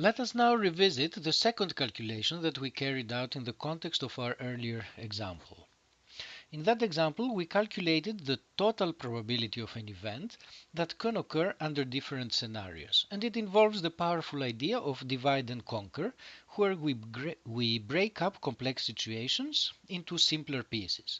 Let us now revisit the second calculation that we carried out in the context of our earlier example. In that example, we calculated the total probability of an event that can occur under different scenarios, and it involves the powerful idea of divide and conquer, where we break up complex situations into simpler pieces.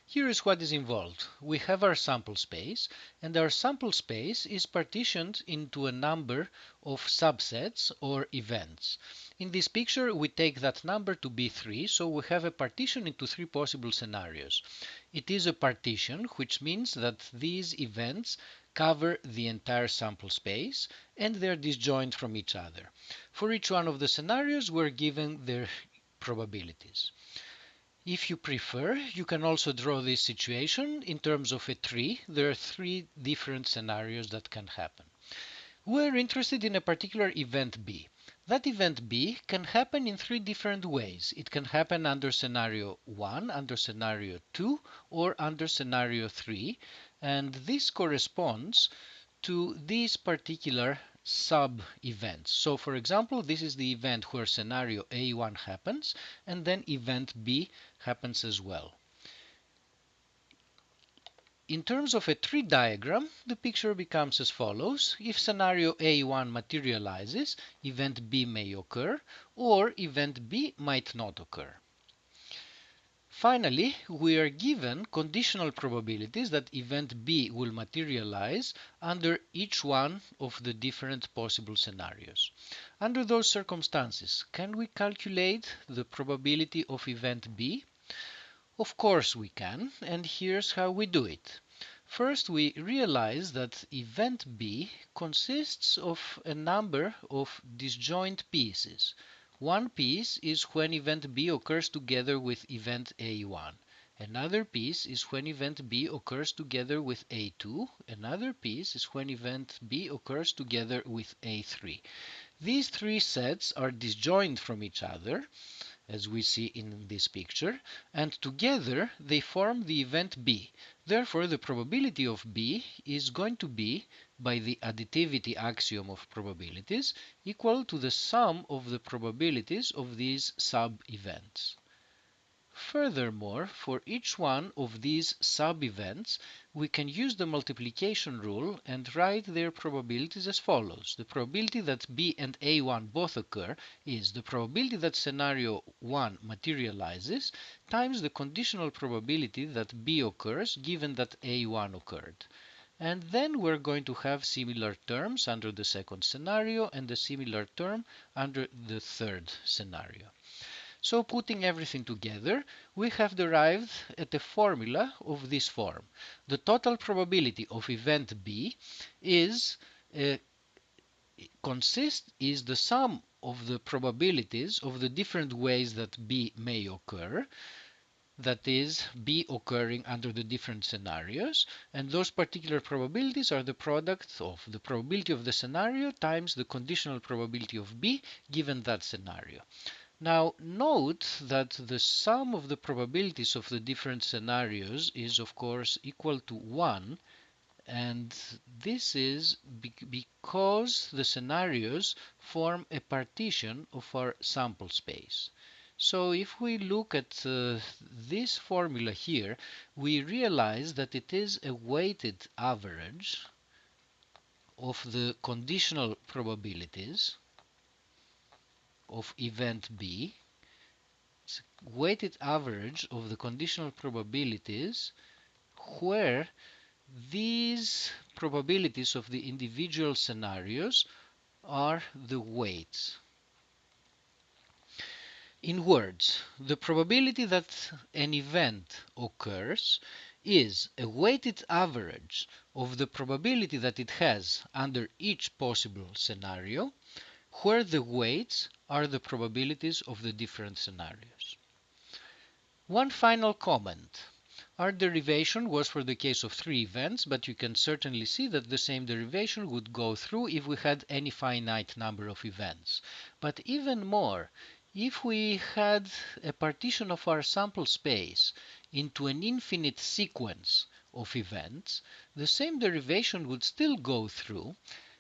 Here is what is involved. We have our sample space, and our sample space is partitioned into a number of subsets or events. In this picture, we take that number to be 3, so we have a partition into 3 possible scenarios. It is a partition, which means that these events cover the entire sample space, and they are disjoint from each other. For each one of the scenarios, we're given their probabilities. If you prefer, you can also draw this situation in terms of a tree. There are 3 different scenarios that can happen. We're interested in a particular event B. That event B can happen in 3 different ways. It can happen under scenario 1, under scenario 2, or under scenario 3, and this corresponds to these particular sub-events. So for example, this is the event where scenario A1 happens, and then event B happens as well. In terms of a tree diagram, the picture becomes as follows. If scenario A1 materializes, event B may occur, or event B might not occur. Finally, we are given conditional probabilities that event B will materialize under each one of the different possible scenarios. Under those circumstances, can we calculate the probability of event B? Of course we can, and here's how we do it. First, we realize that event B consists of a number of disjoint pieces. One piece is when event B occurs together with event A1. Another piece is when event B occurs together with A2. Another piece is when event B occurs together with A3. These 3 sets are disjoint from each other, as we see in this picture, and together they form the event B. Therefore, the probability of B is going to be, by the additivity axiom of probabilities, equal to the sum of the probabilities of these sub-events. Furthermore, for each one of these sub-events, we can use the multiplication rule and write their probabilities as follows. The probability that B and A1 both occur is the probability that scenario 1 materializes times the conditional probability that B occurs given that A1 occurred. And then we're going to have similar terms under the second scenario and a similar term under the third scenario. So putting everything together, we have derived at a formula of this form. The total probability of event B is the sum of the probabilities of the different ways that B may occur, that is, B occurring under the different scenarios, and those particular probabilities are the product of the probability of the scenario times the conditional probability of B given that scenario. Now note that the sum of the probabilities of the different scenarios is of course equal to 1, and this is because the scenarios form a partition of our sample space. So if we look at this formula here, we realize that it is a weighted average of the conditional probabilities of event B. It's a weighted average of the conditional probabilities where these probabilities of the individual scenarios are the weights. In words, the probability that an event occurs is a weighted average of the probability that it has under each possible scenario, where the weights are the probabilities of the different scenarios. One final comment. Our derivation was for the case of 3 events, but you can certainly see that the same derivation would go through if we had any finite number of events. But even more, if we had a partition of our sample space into an infinite sequence of events, the same derivation would still go through,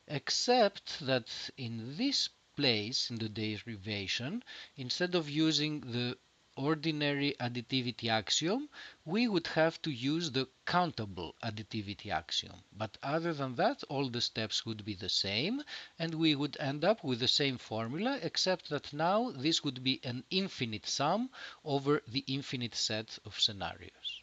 except that in this place in the derivation, instead of using the ordinary additivity axiom, we would have to use the countable additivity axiom. But other than that, all the steps would be the same, and we would end up with the same formula, except that now this would be an infinite sum over the infinite set of scenarios.